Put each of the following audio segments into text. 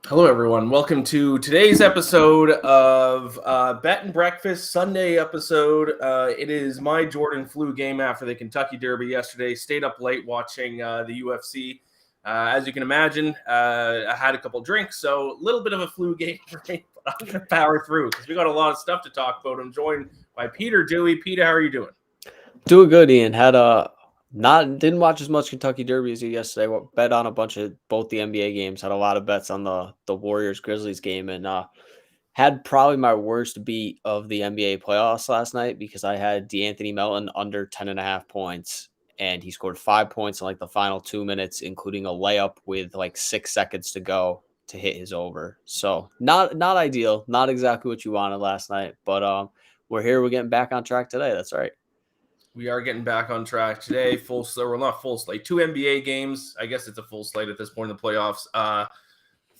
Hello, everyone. Welcome to today's episode of Bet and Breakfast Sunday episode. It is my Jordan flu game after the Kentucky Derby yesterday. Stayed up late watching the UFC. As you can imagine, I had a couple drinks, so a little bit of a flu game for me, but I'm going to power through because we got a lot of stuff to talk about. I'm joined by Peter Dewey. Peter, how are you doing? Doing good, Ian. Didn't watch as much Kentucky Derby as you yesterday. Bet on a bunch of both the NBA games. Had a lot of bets on the Warriors Grizzlies game, and had probably my worst beat of the NBA playoffs last night because I had DeAnthony Melton under 10.5 points, and he scored 5 points in like the final 2 minutes, including a layup with like 6 seconds to go to hit his over. So not ideal, not exactly what you wanted last night, but we're here. We're getting back on track today. That's right. We are getting back on track today. Full slate, well, not full slate. 2 NBA games. I guess it's a full slate at this point in the playoffs.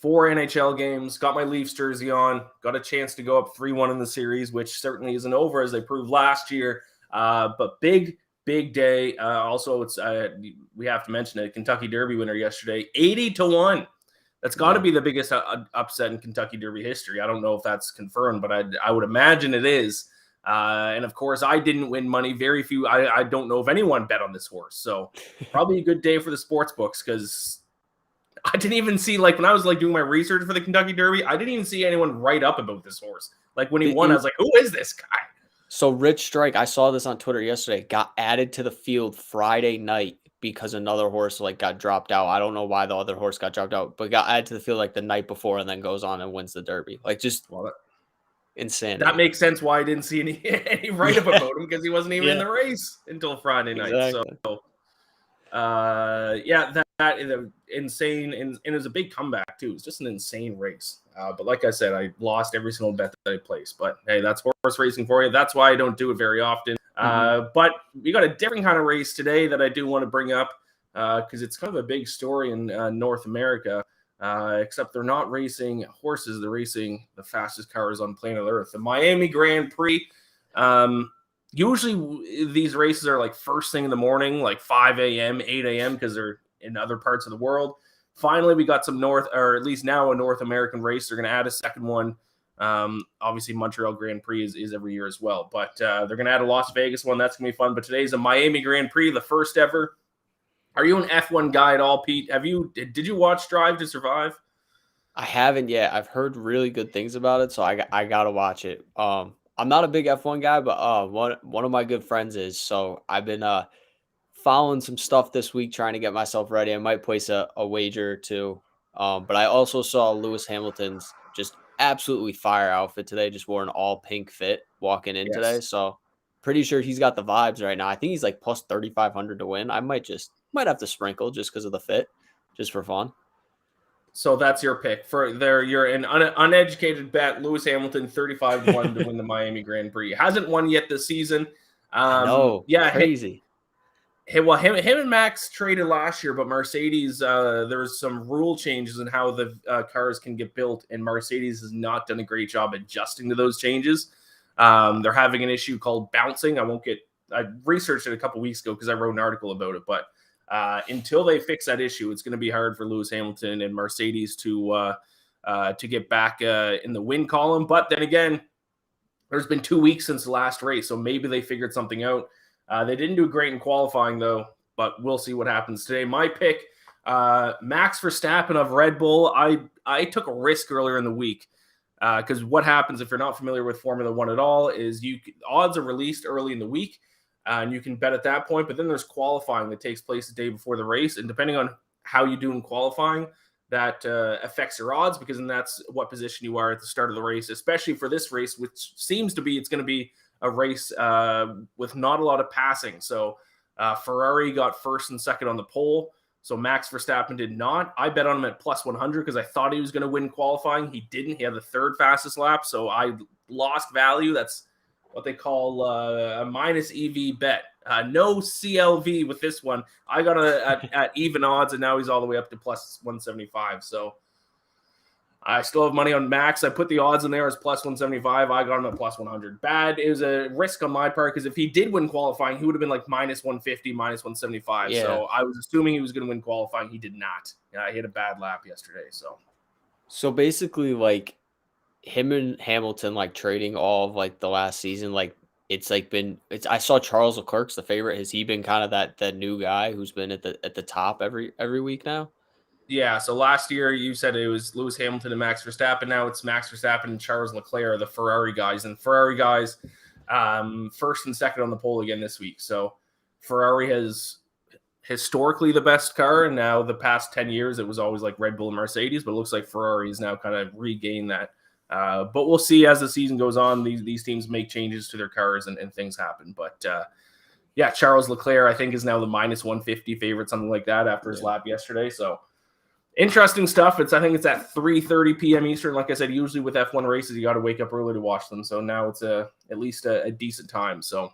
4 NHL games. Got my Leafs jersey on. Got a chance to go up 3-1 in the series, which certainly isn't over as they proved last year. But big day. Also, it's we have to mention it. Kentucky Derby winner yesterday, 80-1. That's got to be the biggest upset in Kentucky Derby history. I don't know if that's confirmed, but I would imagine it is. And of course, I didn't win money. Very few. I don't know if anyone bet on this horse. So probably a good day for the sports books because I didn't even see, like, when I was like doing my research for the Kentucky Derby, I didn't even see anyone write up about this horse. Like when he won, I was like, who is this guy? So Rich Strike, I saw this on Twitter yesterday, got added to the field Friday night because another horse like got dropped out. I don't know why the other horse got dropped out, but got added to the field like the night before and then goes on and wins the Derby. Like just insanity. That makes sense why I didn't see any write-up about him because he wasn't even in the race until Friday night. Exactly. So, that is insane, and it was a big comeback too. It was just an insane race. But like I said, I lost every single bet that I placed. But hey, that's horse racing for you. That's why I don't do it very often. But we got a different kind of race today that I do want to bring up because it's kind of a big story in North America. Except they're not racing horses. They're racing the fastest cars on planet Earth. The Miami Grand Prix. Usually these races are like first thing in the morning, like 5 a.m., 8 a.m. because they're in other parts of the world. Finally, we got some or at least now a North American race. They're going to add a second one. Obviously, Montreal Grand Prix is every year as well. But they're going to add a Las Vegas one. That's going to be fun. But today's a Miami Grand Prix, the first ever. Are you an F1 guy at all, Pete? Did you watch Drive to Survive? I haven't yet. I've heard really good things about it, so I gotta watch it. I'm not a big F1 guy, but one of my good friends is. So I've been following some stuff this week, trying to get myself ready. I might place a wager or two. But I also saw Lewis Hamilton's just absolutely fire outfit today. Just wore an all pink fit walking in today. So pretty sure he's got the vibes right now. I think he's like plus 3,500 to win. I might have to sprinkle just because of the fit, just for fun. So that's your pick for there. You're an uneducated bet. Lewis Hamilton 35-1 to win the Miami Grand Prix. Hasn't won yet this season. No, yeah, crazy. Him and Max traded last year, but Mercedes, there was some rule changes in how the cars can get built, and Mercedes has not done a great job adjusting to those changes. They're having an issue called bouncing. I researched it a couple weeks ago because I wrote an article about it, but until they fix that issue, it's going to be hard for Lewis Hamilton and Mercedes to get back in the win column. But then again, there's been 2 weeks since the last race, so maybe they figured something out. They didn't do great in qualifying, though, but we'll see what happens today. My pick, Max Verstappen of Red Bull. I took a risk earlier in the week because what happens if you're not familiar with Formula One at all is odds are released early in the week. And you can bet at that point, but then there's qualifying that takes place the day before the race. And depending on how you do in qualifying, that affects your odds because then that's what position you are at the start of the race, especially for this race, which seems to be, it's going to be a race with not a lot of passing. So Ferrari got first and second on the pole. So Max Verstappen did not. I bet on him at plus 100 because I thought he was going to win qualifying. He didn't. He had the third fastest lap. So I lost value. That's what they call a minus EV bet. No CLV with this one. I got at even odds, and now he's all the way up to plus 175. So I still have money on Max. I put the odds in there as plus 175. I got him at plus 100. Bad. It was a risk on my part because if he did win qualifying, he would have been like minus 150, minus 175. Yeah. So I was assuming he was going to win qualifying. He did not. He had a bad lap yesterday. So So basically, like him and Hamilton, like trading all of like the last season, like it's like been it's. I saw Charles Leclerc's the favorite. Has he been kind of that new guy who's been at the top every week now? Yeah, so last year you said it was Lewis Hamilton and Max Verstappen. Now it's Max Verstappen and Charles Leclerc, the Ferrari guys. And Ferrari guys, first and second on the pole again this week. So Ferrari has historically the best car, and now the past 10 years it was always like Red Bull and Mercedes, but it looks like Ferrari is now kind of regained that. But we'll see as the season goes on. These teams make changes to their cars and things happen. But yeah, Charles Leclerc, I think, is now the minus 150 favorite, something like that, after his lap yesterday. So interesting stuff. I think it's at 3:30 p.m. Eastern. Like I said, usually with F1 races, you got to wake up early to watch them. So now it's at least a decent time. So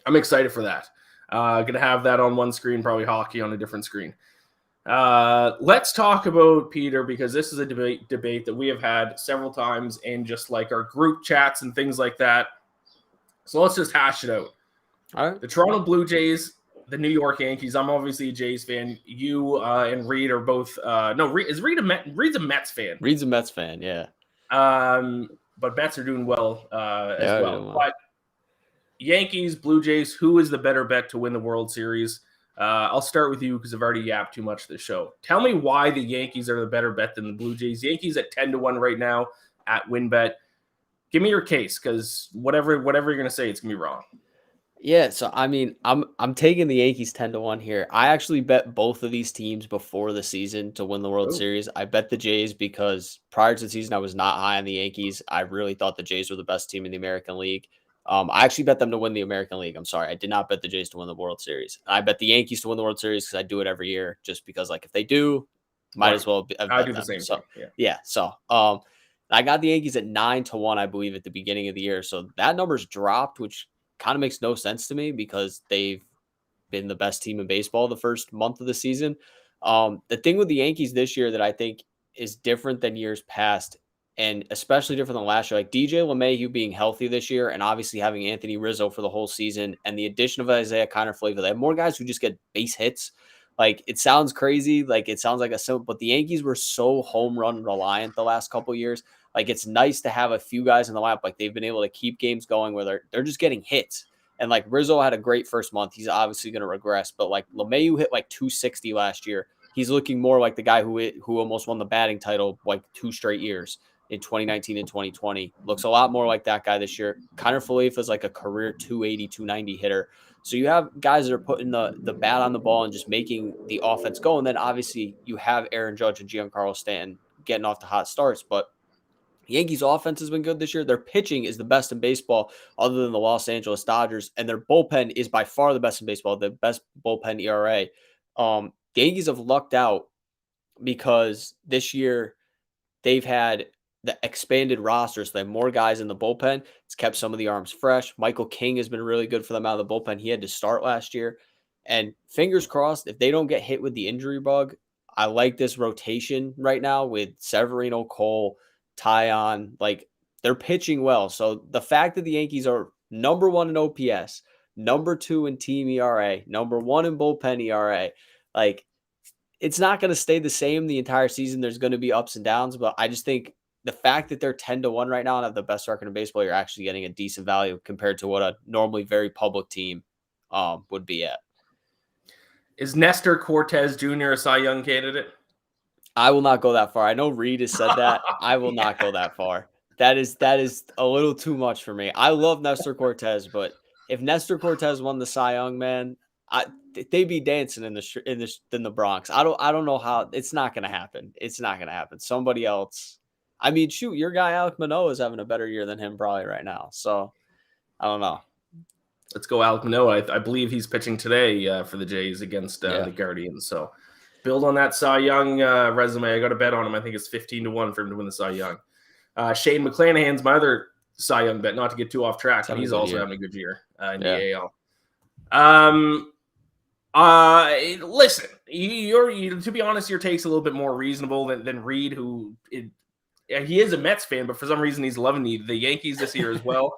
I'm excited for that. Gonna have that on one screen, probably hockey on a different screen. Let's talk about Peter, because this is a debate that we have had several times in just like our group chats and things like that. So let's just hash it out. All right. The Toronto Blue Jays, the New York Yankees. I'm obviously a Jays fan. You and Reed are both. No, is Reed Reed's a Mets fan. Reed's a Mets fan, yeah. But Mets are doing well as well. But Yankees, Blue Jays, who is the better bet to win the World Series? I'll start with you because I've already yapped too much this show. Tell me why the Yankees are the better bet than the Blue Jays. Yankees at 10-1 right now at WinBet. Give me your case, because whatever you're going to say, it's going to be wrong. Yeah, so I mean, I'm taking the Yankees 10-1 here. I actually bet both of these teams before the season to win the World Series. I bet the Jays because prior to the season I was not high on the Yankees. I really thought the Jays were the best team in the American League. I actually bet them to win the American League. I'm sorry, I did not bet the Jays to win the World Series. I bet the Yankees to win the World Series because I do it every year, just because like if they do, might as well. I do the same thing. Yeah. So I got the Yankees at 9-1, I believe, at the beginning of the year. So that number's dropped, which kind of makes no sense to me because they've been the best team in baseball the first month of the season. The thing with the Yankees this year that I think is different than years past, and especially different than last year, like DJ LeMahieu being healthy this year, and obviously having Anthony Rizzo for the whole season, and the addition of Isaiah Kiner-Flavor, they have more guys who just get base hits. Like it sounds crazy, like it sounds like a simple, but the Yankees were so home run reliant the last couple of years. Like it's nice to have a few guys in the lineup. Like they've been able to keep games going where they're just getting hits. And like Rizzo had a great first month. He's obviously going to regress, but like LeMahieu hit like 260 last year. He's looking more like the guy who almost won the batting title like 2 straight years in 2019 and 2020. Looks a lot more like that guy this year. Kiner-Falefa is like a career 280, 290 hitter. So you have guys that are putting the bat on the ball and just making the offense go. And then obviously you have Aaron Judge and Giancarlo Stanton getting off the hot starts. But Yankees offense has been good this year. Their pitching is the best in baseball other than the Los Angeles Dodgers. And their bullpen is by far the best in baseball, the best bullpen ERA. The Yankees have lucked out because this year they've had the expanded roster, so they have more guys in the bullpen. It's kept some of the arms fresh. Michael King has been really good for them out of the bullpen. He had to start last year. And fingers crossed, if they don't get hit with the injury bug, I like this rotation right now with Severino, Cole, Tyon. Like, they're pitching well. So the fact that the Yankees are number 1 in OPS, number 2 in team ERA, number 1 in bullpen ERA, like, it's not going to stay the same the entire season. There's going to be ups and downs, but I just think the fact that they're 10-1 right now and have the best record in baseball, you're actually getting a decent value compared to what a normally very public team would be at. Is Nestor Cortez Jr. a Cy Young candidate? I will not go that far. I know Reed has said that. I will not go that far. That is a little too much for me. I love Nestor Cortez, but if Nestor Cortez won the Cy Young, man, they'd be dancing in the Bronx. I don't know how. It's not going to happen. It's not going to happen. Somebody else. I mean, shoot, your guy Alek Manoah is having a better year than him probably right now. So I don't know. Let's go Alek Manoah. I believe he's pitching today for the Jays against the Guardians. So build on that Cy Young resume. I got a bet on him. I think it's 15-1 for him to win the Cy Young. Shane McClanahan's my other Cy Young bet, not to get too off track, but he's also having a good year in the AL. Listen, to be honest, your take's a little bit more reasonable than Reed, he is a Mets fan, but for some reason he's loving the Yankees this year as well.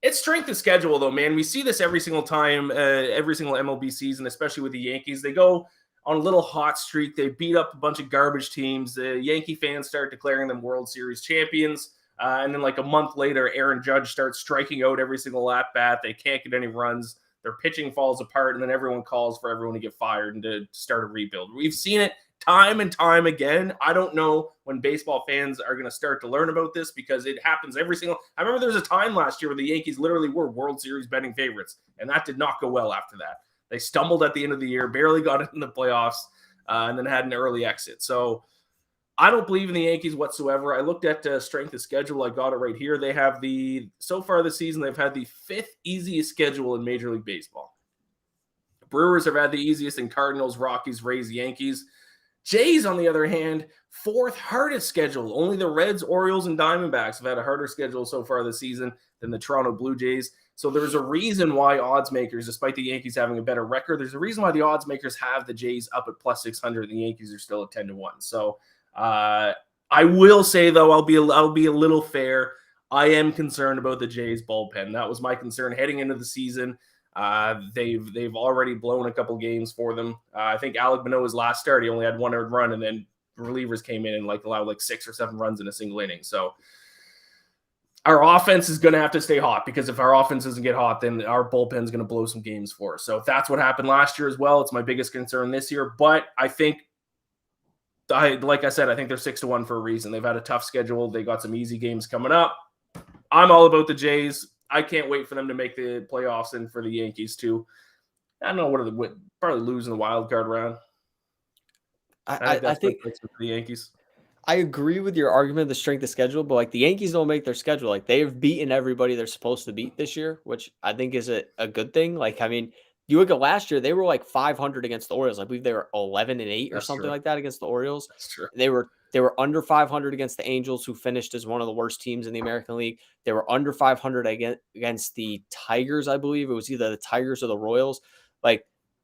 It's strength of schedule, though, man. We see this every single time, every single MLB season, especially with the Yankees. They go on a little hot streak. They beat up a bunch of garbage teams. The Yankee fans start declaring them World Series champions. And then like a month later, Aaron Judge starts striking out every single at bat. They can't get any runs. Their pitching falls apart, and then everyone calls for everyone to get fired and to start a rebuild. We've seen it time and time again. I don't know when baseball fans are going to start to learn about this, because it happens every single. I remember there was a time last year where the Yankees literally were World Series betting favorites, and that did not go well after that. They stumbled at the end of the year, barely got it in the playoffs, and then had an early exit. So I don't believe in the Yankees whatsoever. I looked at strength of schedule. I got it right here. They have so far this season, they've had the 5th easiest schedule in Major League Baseball. Brewers have had the easiest in Cardinals, Rockies, Rays, Yankees. Jays, on the other hand, 4th hardest schedule. Only the Reds, Orioles, and Diamondbacks have had a harder schedule so far this season than the Toronto Blue Jays. So there's a reason why odds makers, despite the Yankees having a better record, there's a reason why the odds makers have the Jays up at plus 600 and the Yankees are still at 10-1. So I will say, though, I'll be a little fair. I am concerned about the Jays bullpen. That was my concern heading into the season. They've already blown a couple games for them. I think Alek Manoah's last start, he only had 1 earned run, and then relievers came in and allowed 6 or 7 runs in a single inning. So our offense is going to have to stay hot, because if our offense doesn't get hot, then our bullpen is going to blow some games for us. So if that's what happened last year as well, it's my biggest concern this year. But I think, like I said, I think they're 6-1 for a reason. They've had a tough schedule. They got some easy games coming up. I'm all about the Jays. I can't wait for them to make the playoffs, and for the Yankees too. I don't know probably lose in the wild card round. I think for the Yankees. I agree with your argument of the strength of schedule, but the Yankees don't make their schedule. They've beaten everybody they're supposed to beat this year, which I think is a good thing. You look at last year, they were 500 against the Orioles. I believe they were 11-8 or something like that against the Orioles. That's true. They were under 500 against the Angels, who finished as one of the worst teams in the American League. They were under 500 against the Tigers, I believe. It was either the Tigers or the Royals.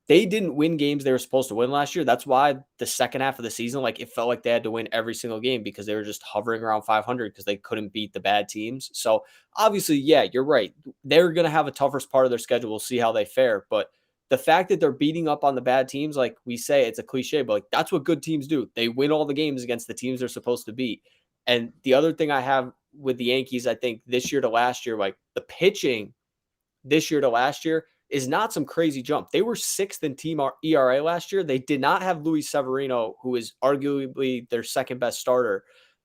They didn't win games they were supposed to win last year. That's why the second half of the season, it felt like they had to win every single game, because they were just hovering around 500 because they couldn't beat the bad teams. So obviously, yeah, you're right. They're going to have a tougher part of their schedule. We'll see how they fare. But the fact that they're beating up on the bad teams, like we say, it's a cliche, but that's what good teams do. They win all the games against the teams they're supposed to beat. And the other thing I have with the Yankees, I think this year to last year, the pitching this year to last year is not some crazy jump. They were 6th in team ERA last year. They did not have Luis Severino, who is arguably their second best starter.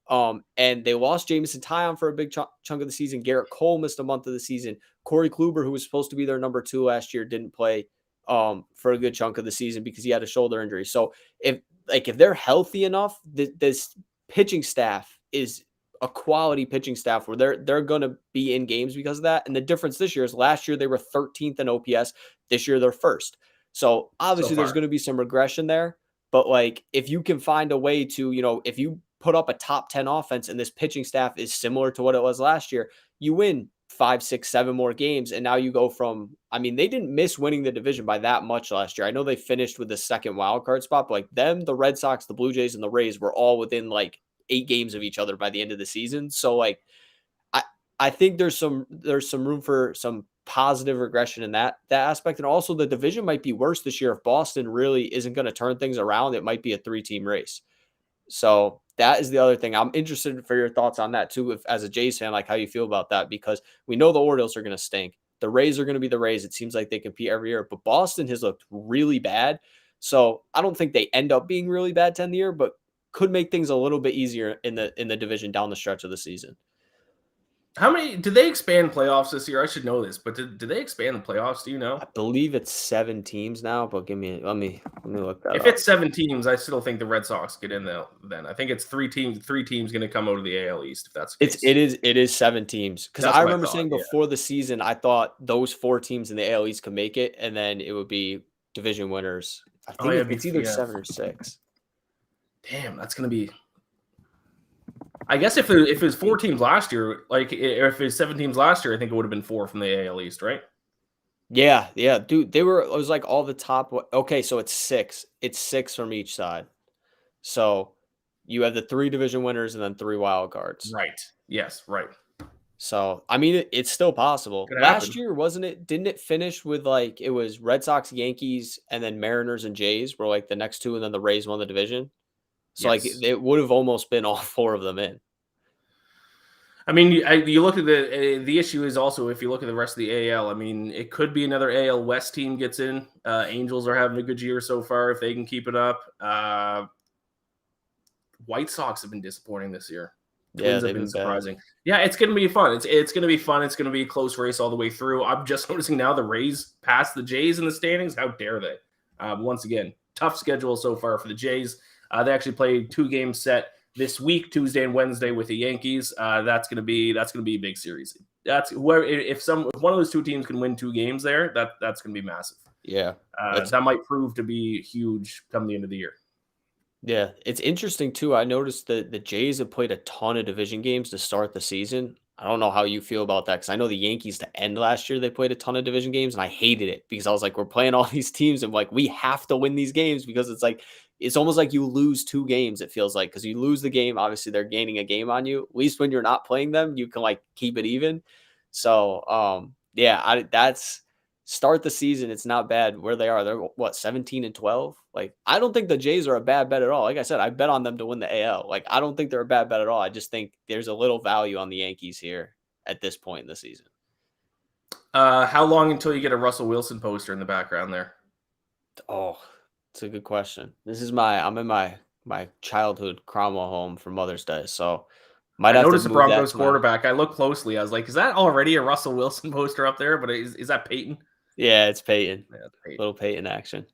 And they lost Jameson Taillon for a big chunk of the season. Garrett Cole missed a month of the season. Corey Kluber, who was supposed to be their number 2 last year, didn't play for a good chunk of the season because he had a shoulder injury. So if they're healthy enough, this pitching staff is a quality pitching staff where they're going to be in games because of that. And the difference this year is last year they were 13th in OPS. This year they're 1st. So obviously there's going to be some regression there. But if you can find a way to, if you put up a top 10 offense and this pitching staff is similar to what it was last year, you win 5, 6, 7 more games. And now you go from, they didn't miss winning the division by that much last year. I know they finished with the 2nd wild card spot, but them, the Red Sox, the Blue Jays, and the Rays were all within 8 games of each other by the end of the season. So I think there's some room for some positive regression in that aspect. And also the division might be worse this year. If Boston really isn't going to turn things around, it might be a 3-team race. So that is the other thing. I'm interested for your thoughts on that too, as a Jays fan, how you feel about that, because we know the Orioles are going to stink. The Rays are going to be the Rays. It seems like they compete every year, but Boston has looked really bad. So I don't think they end up being really bad to end the year, but could make things a little bit easier in the division down the stretch of the season. How many did they expand playoffs this year? I should know this, but did they expand the playoffs? Do you know? I believe it's 7 teams now, but let me look that up. If it's 7 teams, I still think the Red Sox get in there. Then I think it's 3 teams. 3 teams going to come out of the AL East. If that's the case. It is 7 teams, because I remember saying before the season I thought those 4 teams in the AL East could make it, and then it would be division winners. I think it's either 7 or 6. Damn, that's going to be. I guess if it was 4 teams last year, if it was 7 teams last year, I think it would have been 4 from the AL East, right? Yeah, dude. It was all the top. Okay, so it's 6. It's 6 from each side. So you have the 3 division winners and then 3 wild cards. Right. Yes. Right. So, I mean, it's still possible. Could Last happen. year, wasn't it? Didn't it finish with like it was Red Sox, Yankees, and then Mariners and Jays were like the next two, and then the Rays won the division. So, like, Yes. it would have almost been all four of them in. I mean, you look at the issue is also if you look at the rest of the AL. I mean, it could be another AL West team gets in. Angels are having a good year so far if they can keep it up. White Sox have been disappointing this year. Yeah, Twins have they've been been bad. surprising. Yeah, it's going to be fun. It's going to be fun. It's going to be a close race all the way through. I'm just noticing now the Rays passed the Jays in the standings. How dare they? Once again, tough schedule so far for the Jays. They actually played 2 games set this week, Tuesday and Wednesday, with the Yankees. That's going to be a big series. That's where if one of those two teams can win 2 games there, that's going to be massive. Yeah, that's That might prove to be huge come the end of the year. yeah. It's interesting too. I noticed that the Jays have played a ton of division games to start the season. I don't know how you feel about that because I know the Yankees to end last year they played a ton of division games and I hated it because I was like, we're playing all these teams and like we have to win these games because it's like it's almost like you lose 2 games. It feels like because you lose the game, obviously they're gaining a game on you. At least when you're not playing them, you can like keep it even. So yeah, that's start the season, it's not bad where they are. They're what 17-12. Like I don't think the Jays are a bad bet at all. Like I said, I bet on them to win the AL. Like I don't think they're a bad bet at all. I just think there's a little value on the Yankees here at this point in the season. How long until you get a Russell Wilson poster in the background there? Oh, it's a good question. I'm in my childhood Cromwell home for Mother's Day, so might I have to noticed the move that Broncos to my quarterback. I looked closely. I was like, is that already a Russell Wilson poster up there? But is that Peyton? yeah, it's Peyton. Yeah, it's Peyton. Little Peyton action.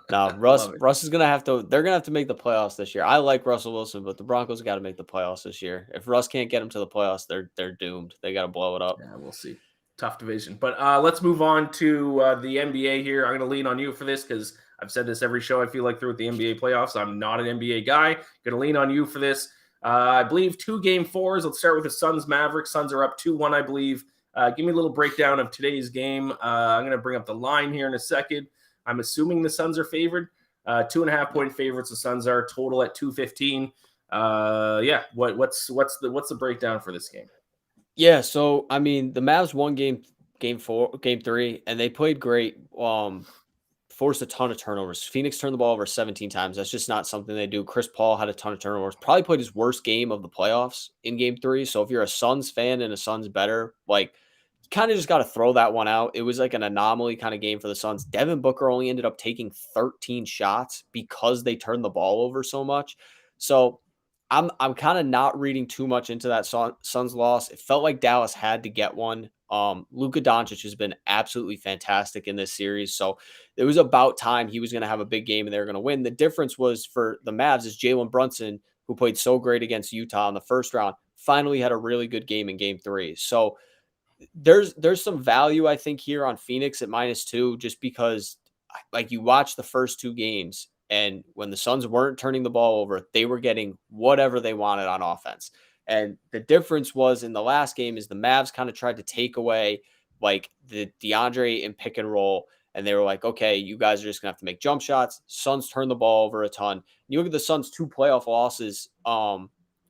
No, I love it. Russ is gonna have to. They're gonna have to make the playoffs this year. I like Russell Wilson, but the Broncos got to make the playoffs this year. If Russ can't get them to the playoffs, they're doomed. They got to blow it up. Yeah, we'll see. Tough division. But let's move on to the NBA here. I'm going to lean on you for this because I've said this every show. I feel like through the NBA playoffs, I'm not an NBA guy. Going to lean on you for this. I believe 2 Game 4s. Let's start with the Suns Mavericks. Suns are up 2-1, I believe. Give me a little breakdown of today's game. I'm going to bring up the line here in a second. I'm assuming the Suns are favored. 2.5-point favorites. The Suns are total at 215. Yeah. What's the breakdown for this game? Yeah, so I mean, the Mavs won game 3, and they played great. Forced a ton of turnovers. Phoenix turned the ball over 17 times. That's just not something they do. Chris Paul had a ton of turnovers. Probably played his worst game of the playoffs in game 3. So if you're a Suns fan and a Suns better, like you kind of just got to throw that one out. It was like an anomaly kind of game for the Suns. Devin Booker only ended up taking 13 shots because they turned the ball over so much. So I'm kind of not reading too much into that Suns loss. It felt like Dallas had to get one. Luka Doncic has been absolutely fantastic in this series. So it was about time he was going to have a big game and they were going to win. The difference was for the Mavs is Jalen Brunson, who played so great against Utah in the first round, finally had a really good game in game 3. So there's some value, I think, here on Phoenix at -2, just because like you watch the first 2 games and when the Suns weren't turning the ball over, they were getting whatever they wanted on offense. And the difference was in the last game is the Mavs kind of tried to take away like the DeAndre and pick and roll. And they were like, okay, you guys are just gonna have to make jump shots. Suns turn the ball over a ton. You look at the Suns' 2 playoff losses,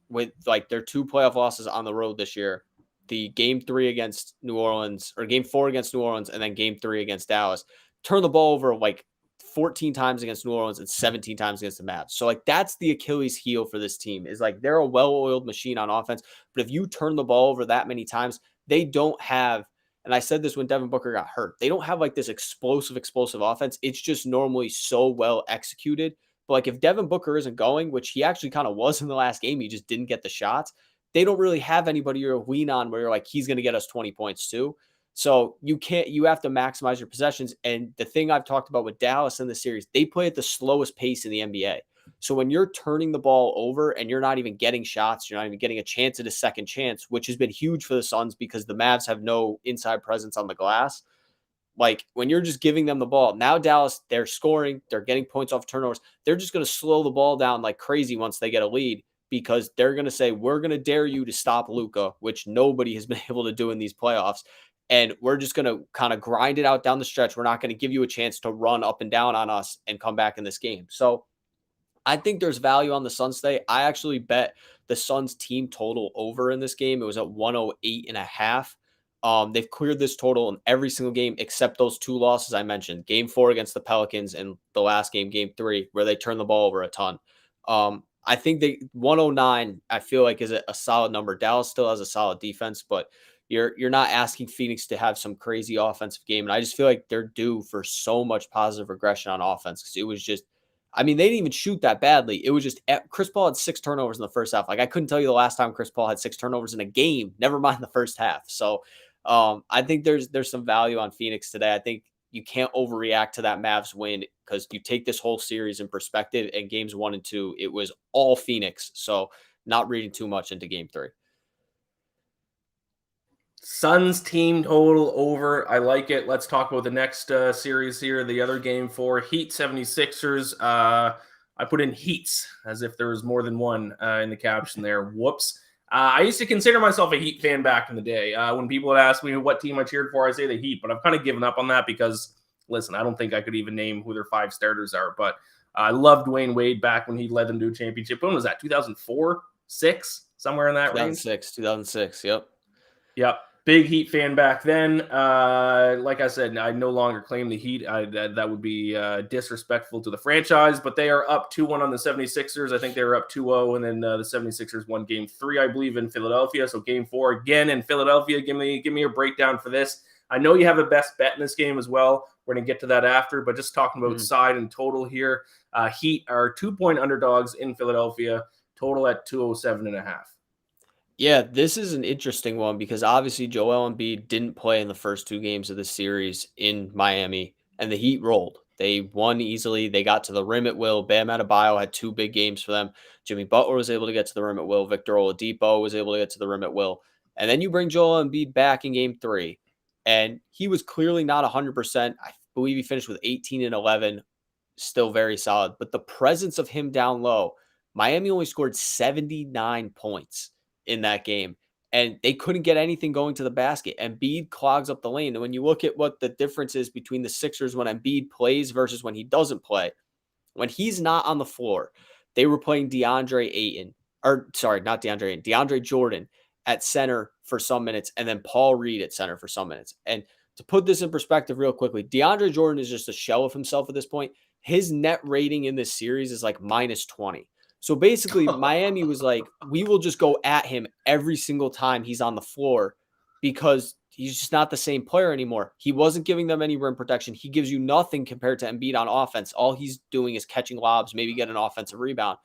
with like their 2 playoff losses on the road this year. The game 3 against New Orleans or game 4 against New Orleans and then game 3 against Dallas. Turn the ball over like 14 times against New Orleans and 17 times against the Mavs. So like that's the Achilles heel for this team is like they're a well-oiled machine on offense, but if you turn the ball over that many times, they don't have, and I said this when Devin Booker got hurt, they don't have like this explosive offense. It's just normally so well executed. But like if Devin Booker isn't going, which he actually kind of was in the last game, he just didn't get the shots. They don't really have anybody you're lean on where you're like, he's going to get us 20 points too. So you have to maximize your possessions. And the thing I've talked about with Dallas in the series, they play at the slowest pace in the NBA. So when you're turning the ball over and you're not even getting shots, you're not even getting a chance at a second chance, which has been huge for the Suns because the Mavs have no inside presence on the glass. Like when you're just giving them the ball, now Dallas, they're scoring, they're getting points off turnovers. They're just going to slow the ball down like crazy once they get a lead because they're going to say, we're going to dare you to stop Luka, which nobody has been able to do in these playoffs. And we're just going to kind of grind it out down the stretch. We're not going to give you a chance to run up and down on us and come back in this game. So I think there's value on the Suns today. I actually bet the Suns team total over in this game. It was at 108.5. They've cleared this total in every single game except those two losses I mentioned. Game 4 against the Pelicans and the last game, game 3, where they turned the ball over a ton. I think 109, I feel like, is a solid number. Dallas still has a solid defense, but you're not asking Phoenix to have some crazy offensive game. And I just feel like they're due for so much positive regression on offense, because it was just, I mean, they didn't even shoot that badly. It was just Chris Paul had 6 turnovers in the first half. Like, I couldn't tell you the last time Chris Paul had 6 turnovers in a game, never mind the first half. So I think there's some value on Phoenix today. I think you can't overreact to that Mavs win, because you take this whole series in perspective, and games 1 and 2, it was all Phoenix. So not reading too much into game 3. Suns team total over. I like it. Let's talk about the next series here. The other game 4, Heat 76ers. I put in Heats as if there was more than one in the caption there. Whoops. I used to consider myself a Heat fan back in the day. When people would ask me what team I cheered for, I say the Heat, but I've kind of given up on that because, listen, I don't think I could even name who their 5 starters are, but I loved Dwayne Wade back when he led them to a championship. When was that? 2004, 6, somewhere in that 2006, range? 2006. Yep. Yep. Big Heat fan back then. Like I said, I no longer claim the Heat. That would be disrespectful to the franchise, but they are up 2-1 on the 76ers. I think they were up 2-0, and then the 76ers won game 3, I believe, in Philadelphia. So game 4 again in Philadelphia. Give me a breakdown for this. I know you have a best bet in this game as well. We're going to get to that after, but just talking about side and total here. Heat are 2-point underdogs in Philadelphia, total at 207.5. Yeah, this is an interesting one, because obviously Joel Embiid didn't play in the first 2 games of the series in Miami, and the Heat rolled. They won easily. They got to the rim at will. Bam Adebayo had 2 big games for them. Jimmy Butler was able to get to the rim at will. Victor Oladipo was able to get to the rim at will. And then you bring Joel Embiid back in game 3, and he was clearly not 100%. I believe he finished with 18 and 11, still very solid. But the presence of him down low, Miami only scored 79 points in that game, and they couldn't get anything going to the basket. Embiid clogs up the lane. And when you look at what the difference is between the Sixers when Embiid plays versus when he doesn't play, when he's not on the floor, they were playing DeAndre Jordan at center for some minutes, and then Paul Reed at center for some minutes. And to put this in perspective real quickly, DeAndre Jordan is just a shell of himself at this point. His net rating in this series is like minus 20. So basically, Miami was like, we will just go at him every single time he's on the floor, because he's just not the same player anymore. He wasn't giving them any rim protection. He gives you nothing compared to Embiid on offense. All he's doing is catching lobs, maybe get an offensive rebound.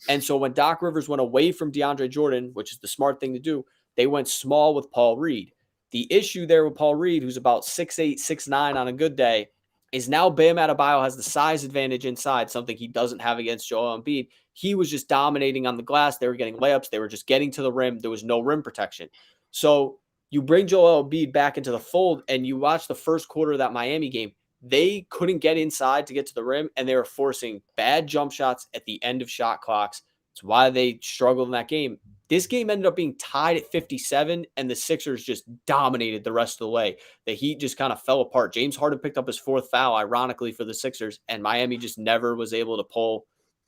And so when Doc Rivers went away from DeAndre Jordan, which is the smart thing to do, they went small with Paul Reed. The issue there with Paul Reed, who's about 6'8", 6'9" on a good day, is now Bam Adebayo has the size advantage inside, something he doesn't have against Joel Embiid. He was just dominating on the glass. They were getting layups. They were just getting to the rim. There was no rim protection. So you bring Joel Embiid back into the fold, and you watch the first quarter of that Miami game. They couldn't get inside to get to the rim, and they were forcing bad jump shots at the end of shot clocks. That's why they struggled in that game. This game ended up being tied at 57, and the Sixers just dominated the rest of the way. The Heat just kind of fell apart. James Harden picked up his 4th foul, ironically, for the Sixers, and Miami just never was able to pull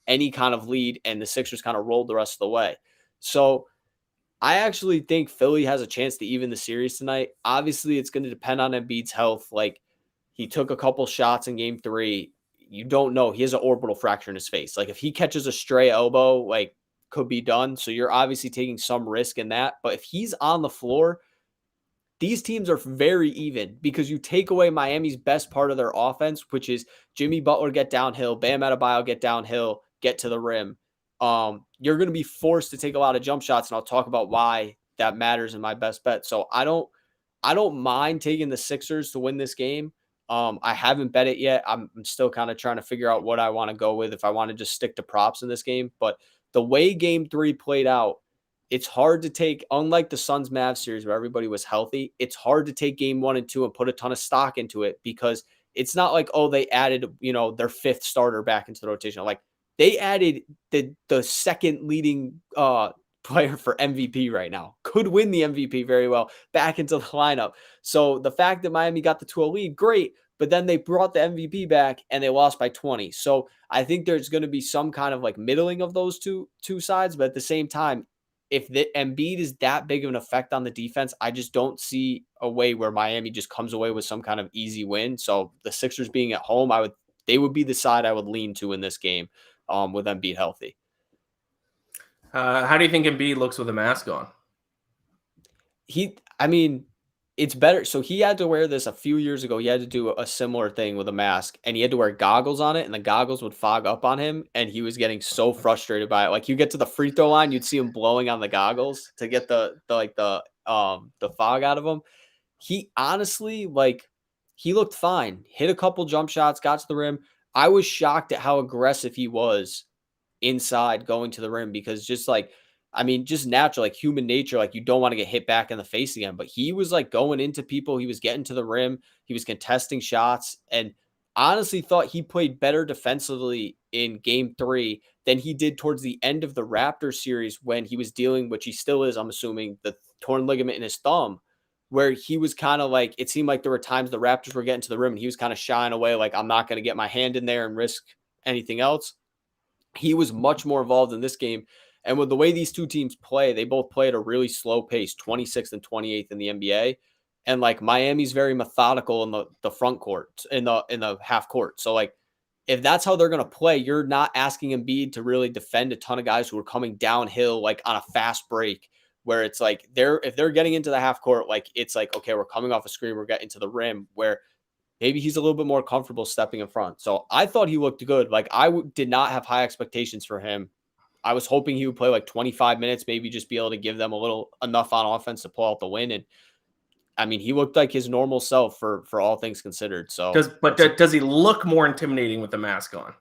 any kind of lead, and the Sixers kind of rolled the rest of the way. So I actually think Philly has a chance to even the series tonight. Obviously, it's going to depend on Embiid's health. Like, he took a couple shots in game 3. You don't know. He has an orbital fracture in his face. Like, if he catches a stray elbow, like, could be done. So you're obviously taking some risk in that. But if he's on the floor, these teams are very even, because you take away Miami's best part of their offense, which is Jimmy Butler get downhill, Bam Adebayo get downhill, get to the rim. You're going to be forced to take a lot of jump shots, and I'll talk about why that matters in my best bet. So I don't mind taking the Sixers to win this game. I haven't bet it yet. I'm still kind of trying to figure out what I want to go with, if I want to just stick to props in this game. But the way game 3 played out, it's hard to take, unlike the Suns Mavs series where everybody was healthy, it's hard to take game 1 and 2 and put a ton of stock into it, because it's not like, oh, they added, their 5th starter back into the rotation. Like, they added the second leading player for MVP right now, could win the MVP very well, back into the lineup. So the fact that Miami got the 2-0 lead, great. but then they brought the MVP back and they lost by 20. So I think there's going to be some kind of like middling of those two sides, but at the same time, if the Embiid is that big of an effect on the defense, I just don't see a way where Miami just comes away with some kind of easy win. So the Sixers being at home, they would be the side I would lean to in this game, with Embiid healthy. How do you think Embiid looks with a mask on? I mean, it's better. So he had to wear this a few years ago. He had to do a similar thing with a mask, and he had to wear goggles on it, and the goggles would fog up on him, and he was getting so frustrated by it. Like you get to the free throw line, you'd see him blowing on the goggles to get the fog out of him. He honestly, like, he looked fine. Hit a couple jump shots, got to the rim. I was shocked at how aggressive he was inside going to the rim because just natural, like human nature, like you don't want to get hit back in the face again. But he was like going into people, he was getting to the rim, he was contesting shots, and honestly thought he played better defensively in game 3 than he did towards the end of the Raptors series when he was dealing, which he still is, I'm assuming, the torn ligament in his thumb, where he was kind of like, it seemed like there were times the Raptors were getting to the rim and he was kind of shying away, like, I'm not going to get my hand in there and risk anything else. He was much more involved in this game. And with the way these two teams play, they both play at a really slow pace, 26th and 28th in the NBA. And like Miami's very methodical in the front court, in the half court. So like if that's how they're going to play, you're not asking Embiid to really defend a ton of guys who are coming downhill like on a fast break, where it's like if they're getting into the half court, like it's like, okay, we're coming off a screen, we're getting to the rim, where maybe he's a little bit more comfortable stepping in front. So I thought he looked good. Like did not have high expectations for him. I was hoping he would play like 25 minutes, maybe just be able to give them enough on offense to pull out the win. And I mean, he looked like his normal self for all things considered. So does he look more intimidating with the mask on?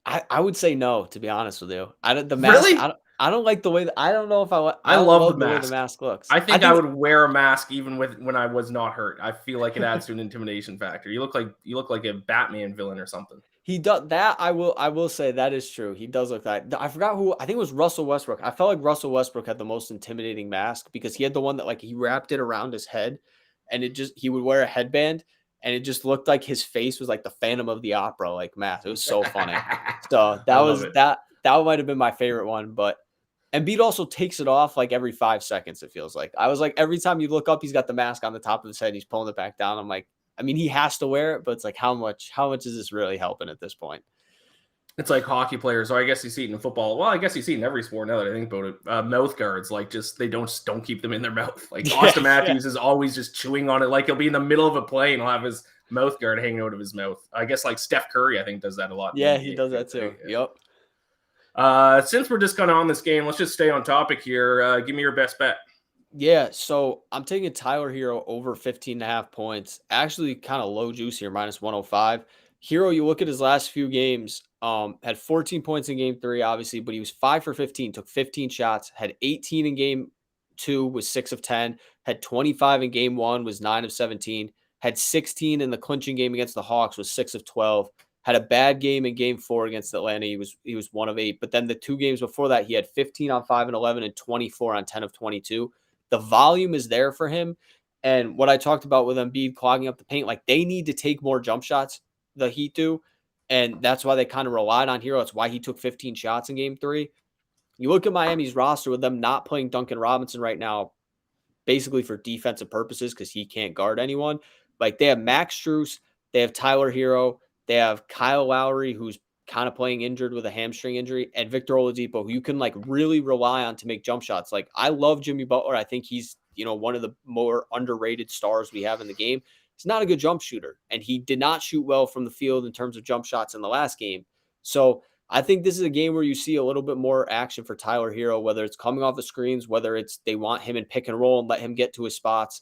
I would say no, to be honest with you. The mask, really? I don't like the way I don't know if I love the way the mask looks. I think I would wear a mask even when I was not hurt. I feel like it adds to an intimidation factor. You look like a Batman villain or something. He does that. I will say that is true. He does look that. I forgot who. I think it was Russell Westbrook. I felt like Russell Westbrook had the most intimidating mask because he had the one that like he wrapped it around his head, and he would wear a headband, and it just looked like his face was like the Phantom of the Opera like mask. It was so funny. So that might have been my favorite one, but Embiid also takes it off like every 5 seconds. It feels like I was like every time you look up, he's got the mask on the top of his head. He's pulling it back down. I'm like, I mean, he has to wear it, but it's like how much is this really helping at this point? It's like hockey players, or I guess you see it in football. Well, I guess you see it in every sport now that I think about it. Mouth guards, like they don't keep them in their mouth. Like Austin Matthews is always just chewing on it. Like he'll be in the middle of a play and he'll have his mouth guard hanging out of his mouth. I guess like Steph Curry, I think does that a lot. Yeah, he does that too. Yep. Since we're just kind of on this game, let's just stay on topic here. Give me your best bet. Yeah, so I'm taking Tyler Hero over 15.5 points. Actually, kind of low juice here, minus 105. Hero, you look at his last few games, had 14 points in game 3, obviously, but he was 5 for 15, took 15 shots, had 18 in game 2, was 6 of 10, had 25 in game 1, was 9 of 17, had 16 in the clinching game against the Hawks, was 6 of 12. Had a bad game in game 4 against Atlanta. He was 1 of 8. But then the 2 games before that, he had 15 on 5 and 11 and 24 on 10 of 22. The volume is there for him. And what I talked about with Embiid clogging up the paint, like they need to take more jump shots, the Heat do. And that's why they kind of relied on Hero. That's why he took 15 shots in game 3. You look at Miami's roster with them not playing Duncan Robinson right now, basically for defensive purposes because he can't guard anyone. Like they have Max Strus, they have Tyler Hero, they have Kyle Lowry, who's kind of playing injured with a hamstring injury, and Victor Oladipo, who you can like really rely on to make jump shots. Like I love Jimmy Butler. I think he's, one of the more underrated stars we have in the game. He's not a good jump shooter, and he did not shoot well from the field in terms of jump shots in the last game. So I think this is a game where you see a little bit more action for Tyler Hero, whether it's coming off the screens, whether it's they want him in pick and roll and let him get to his spots.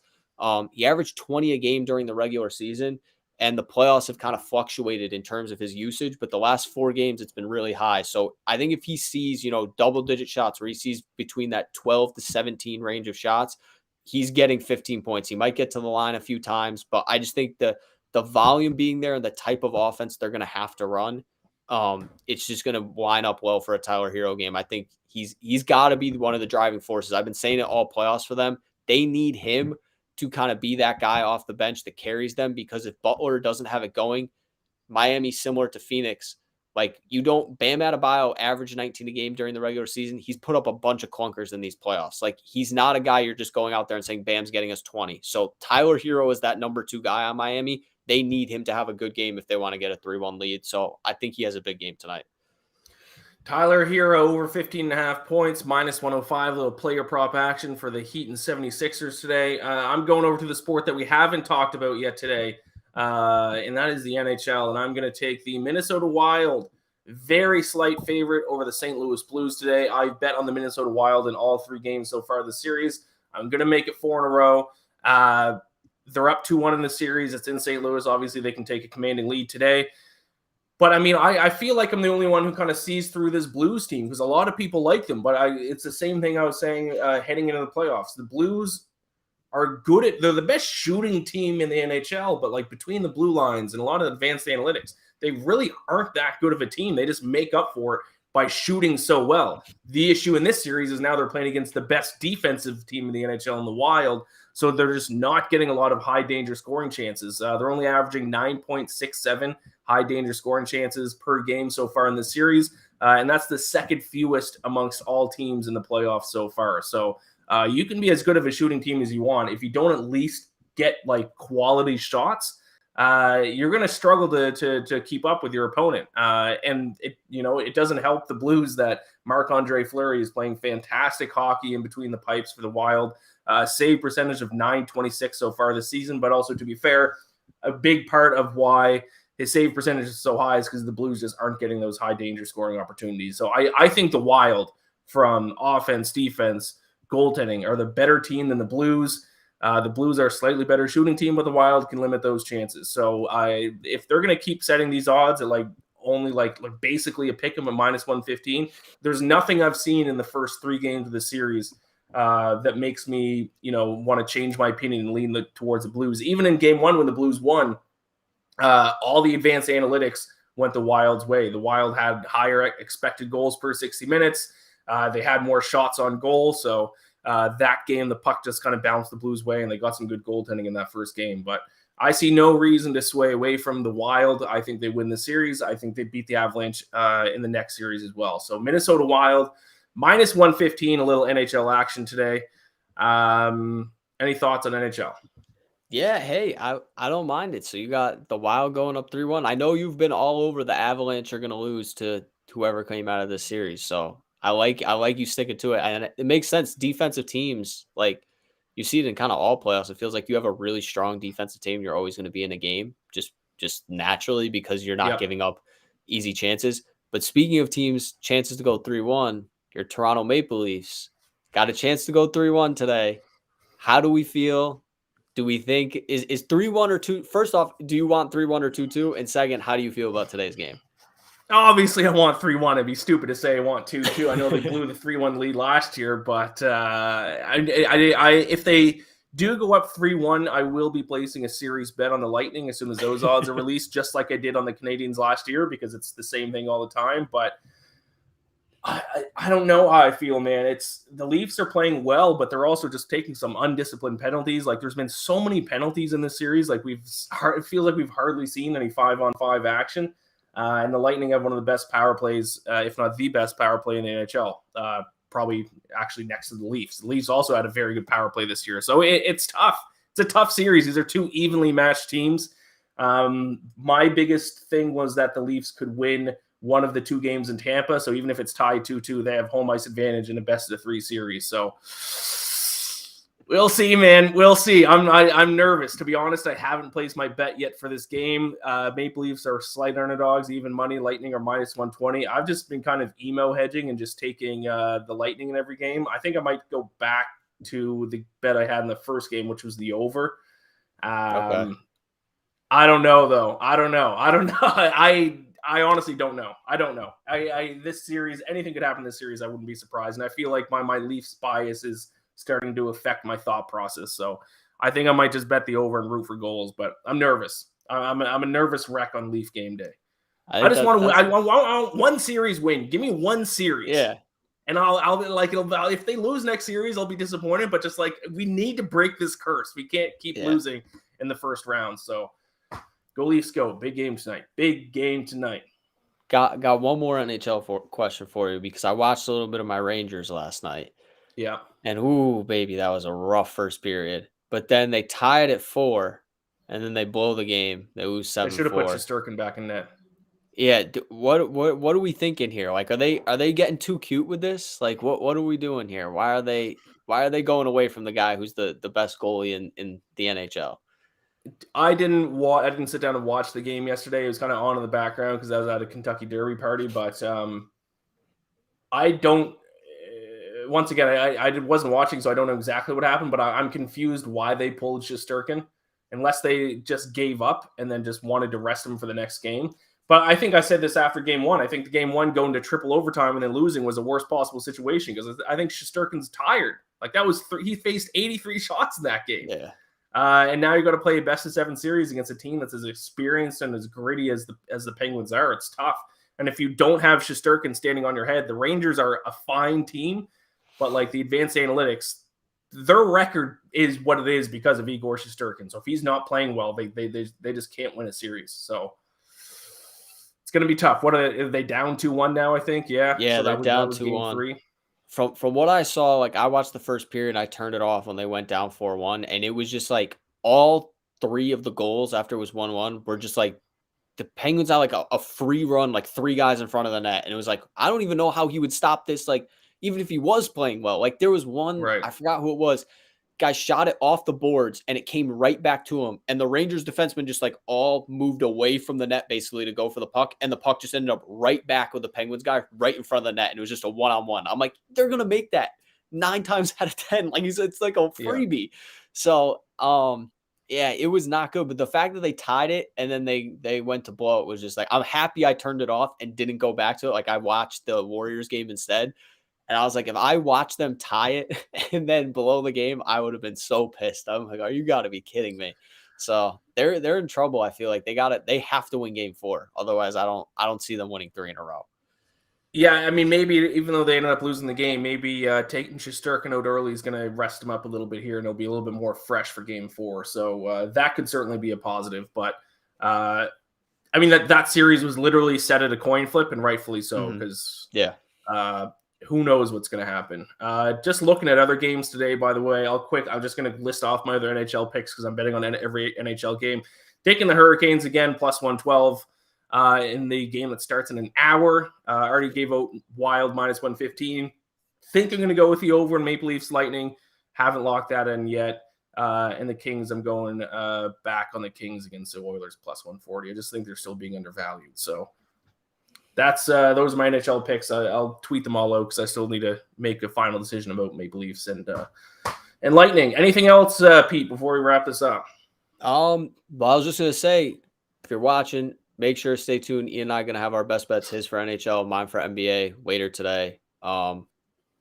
He averaged 20 a game during the regular season, and the playoffs have kind of fluctuated in terms of his usage, but the last 4 games, it's been really high. So I think if he sees, double-digit shots where he sees between that 12 to 17 range of shots, he's getting 15 points. He might get to the line a few times, but I just think the volume being there and the type of offense they're going to have to run, it's just going to line up well for a Tyler Hero game. I think he's got to be one of the driving forces. I've been saying it all playoffs for them. They need him to kind of be that guy off the bench that carries them, because if Butler doesn't have it going, Miami's similar to Phoenix. Like, you don't, Bam Adebayo averaged 19 a game during the regular season. He's put up a bunch of clunkers in these playoffs. Like, he's not a guy you're just going out there and saying Bam's getting us 20. So Tyler Hero is that number 2 guy on Miami. They need him to have a good game if they want to get a 3-1 lead. So I think he has a big game tonight. Tyler Hero over 15.5 points, minus 105, little player prop action for the Heat and 76ers today. I'm going over to the sport that we haven't talked about yet today, and that is the NHL, and I'm going to take the Minnesota Wild, very slight favorite over the St. Louis Blues today. I bet on the Minnesota Wild in all 3 games so far this series. I'm going to make it 4 in a row. They're up 2-1 in the series. It's in St. Louis. Obviously, they can take a commanding lead today. But, I mean, I feel like I'm the only one who kind of sees through this Blues team because a lot of people like them. But it's the same thing I was saying heading into the playoffs. The Blues are good they're the best shooting team in the NHL, but, like, between the blue lines and a lot of advanced analytics, they really aren't that good of a team. They just make up for it by shooting so well. The issue in this series is now they're playing against the best defensive team in the NHL in the Wild, so they're just not getting a lot of high-danger scoring chances. They're only averaging 9.67 high-danger scoring chances per game so far in this series, and that's the second fewest amongst all teams in the playoffs so far. So you can be as good of a shooting team as you want. If you don't at least get, like, quality shots, you're going to struggle to keep up with your opponent. And it doesn't help the Blues that Marc-Andre Fleury is playing fantastic hockey in between the pipes for the Wild. Save percentage of .926 so far this season, but also, to be fair, a big part of why his save percentage is so high is because the Blues just aren't getting those high danger scoring opportunities. So I think the Wild, from offense, defense, goaltending, are the better team than the Blues. The Blues are a slightly better shooting team, but the Wild can limit those chances. So if they're going to keep setting these odds at only basically a pick 'em at minus 115, there's nothing I've seen in the first 3 games of the series that makes me, want to change my opinion and lean towards the Blues. Even in game 1 when the Blues won, all the advanced analytics went the Wild's way. The Wild had higher expected goals per 60 minutes. They had more shots on goal. So that game, the puck just kind of bounced the Blues' way, and they got some good goaltending in that first game. But I see no reason to sway away from the Wild. I think they win the series. I think they beat the Avalanche in the next series as well. So Minnesota Wild, minus 115, a little NHL action today. Any thoughts on NHL? Yeah, hey, I don't mind it. So you got the Wild going up 3-1. I know you've been all over the Avalanche are going to lose to whoever came out of this series. So I like you sticking to it. And it makes sense. Defensive teams, like, you see it in kind of all playoffs. It feels like you have a really strong defensive team, you're always going to be in a game just naturally because you're not giving up easy chances. But speaking of teams, chances to go 3-1, your Toronto Maple Leafs got a chance to go 3-1 today. How do we feel? Do we think is 3-1 or 2? First off, do you want 3-1 or 2-2? And second, how do you feel about today's game? Obviously, I want 3-1. It'd be stupid to say I want 2-2. I know they blew the 3-1 lead last year, but if they do go up 3-1, I will be placing a series bet on the Lightning as soon as those odds are released, just like I did on the Canadiens last year, because it's the same thing all the time. But I don't know how I feel, man. It's the Leafs are playing well, but they're also just taking some undisciplined penalties. Like, there's been so many penalties in this series. Like, it feels like we've hardly seen any 5-on-5 action. And the Lightning have one of the best power plays, if not the best power play in the NHL, probably actually next to the Leafs. The Leafs also had a very good power play this year. So it's tough. It's a tough series. These are 2 evenly matched teams. My biggest thing was that the Leafs could win one of the 2 games in Tampa. So even if it's tied 2-2, they have home ice advantage in a best-of-3 series. So we'll see, man. We'll see. I'm nervous. To be honest, I haven't placed my bet yet for this game. Maple Leafs are slight underdogs, even money. Lightning are minus 120. I've just been kind of emo hedging and just taking the Lightning in every game. I think I might go back to the bet I had in the first game, which was the over. Okay. I don't know, though. I don't know. I honestly don't know. I don't know. This series, anything could happen in this series. I wouldn't be surprised. And I feel like my Leafs bias is starting to affect my thought process. So I think I might just bet the over and root for goals, but I'm nervous. I'm a nervous wreck on Leaf game day. I just want to win. I want one series win. Give me one series. Yeah. And I'll be like, if they lose next series, I'll be disappointed. But just like, we need to break this curse. We can't keep losing in the first round. So go Leafs, go! Big game tonight. Big game tonight. Got one more NHL question for you, because I watched a little bit of my Rangers last night. Yeah. And ooh, baby, that was a rough first period. But then they tied at 4, and then they blow the game. They lose 7-4. They should have put Shesterkin back in net. Yeah, what are we thinking here? Like, are they getting too cute with this? Like, what are we doing here? Why are they going away from the guy who's the best goalie in the NHL? I didn't sit down and watch the game yesterday. It was kind of on in the background because I was at a Kentucky Derby party. But I don't. Once again, I wasn't watching, so I don't know exactly what happened. But I'm confused why they pulled Shesterkin, unless they just gave up and then just wanted to rest him for the next game. But I think I said this after game one. I think the game one going to triple overtime and then losing was the worst possible situation, because I think Shesterkin's tired. Like, that was he faced 83 shots in that game. Yeah. And now you're going to play a best-of-7 series against a team that's as experienced and as gritty as the Penguins are. It's tough. And if you don't have Shesterkin standing on your head, the Rangers are a fine team, but like the advanced analytics, their record is what it is because of Igor Shesterkin. So if he's not playing well, they just can't win a series. So it's going to be tough. Are they down 2-1 now, I think? Yeah. Yeah, so they're down 2-1. From what I saw, like, I watched the first period, I turned it off when they went down 4-1, and it was just like all 3 of the goals after it was 1-1 were just like the Penguins had like a free run, like 3 guys in front of the net, and it was like, I don't even know how he would stop this, like, even if he was playing well. Like, there was one, right. I forgot who it was. Guy shot it off the boards and it came right back to him. And the Rangers defenseman just like all moved away from the net basically to go for the puck. And the puck just ended up right back with the Penguins guy right in front of the net. And it was just a 1-on-1. I'm like, they're going to make that 9 times out of 10. Like, it's like a freebie. Yeah. So, yeah, it was not good. But the fact that they tied it and then they went to blow it was just like, I'm happy I turned it off and didn't go back to it. Like, I watched the Warriors game instead. And I was like, if I watched them tie it and then blow the game, I would have been so pissed. I'm like, oh, you got to be kidding me. So they're in trouble. I feel like they have to win game 4. Otherwise, I don't see them winning 3 in a row. Yeah, I mean, maybe even though they ended up losing the game, maybe taking Shesterkin out early is going to rest him up a little bit here, and it'll be a little bit more fresh for game 4. So that could certainly be a positive. But I mean, that series was literally set at a coin flip, and rightfully so, because who knows what's going to happen. Just looking at other games today, by the way, I'm just going to list off my other NHL picks because I'm betting on every NHL game. Taking the Hurricanes again, plus 112 in the game that starts in an hour. Already gave out Wild minus 115. Think I'm going to go with the over in Maple Leafs Lightning. Haven't locked that in yet. And the Kings, I'm going back on the Kings against the Oilers, plus 140. I just think they're still being undervalued. So that's those are my NHL picks. I'll tweet them all out because I still need to make a final decision about Maple Leafs and Lightning. Anything else, Pete, before we wrap this up? Well, I was just gonna say, if you're watching, make sure to stay tuned. Ian and I are gonna have our best bets, his for NHL, mine for NBA later today.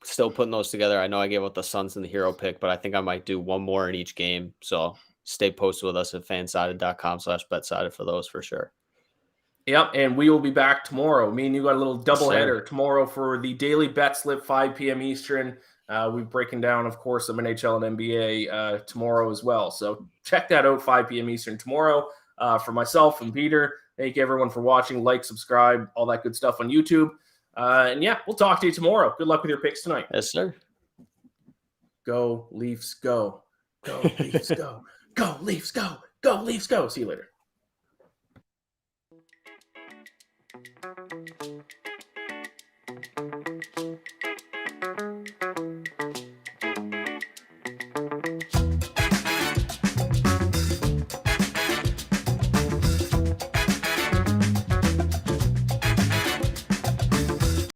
Still putting those together. I know I gave out the Suns and the Hero pick, but I think I might do one more in each game. So stay posted with us at fansided.com/betsided for those for sure. Yep, and we will be back tomorrow. Me and you got a little doubleheader tomorrow for the daily bet slip, 5 p.m. Eastern. We're breaking down, of course, some NHL and NBA tomorrow as well. So check that out, 5 p.m. Eastern tomorrow. For myself and Peter, thank you everyone for watching. Like, subscribe, all that good stuff on YouTube. And yeah, we'll talk to you tomorrow. Good luck with your picks tonight. Yes, sir. Go Leafs, go. Go Leafs, go. Go Leafs, go. Go Leafs, go. See you later.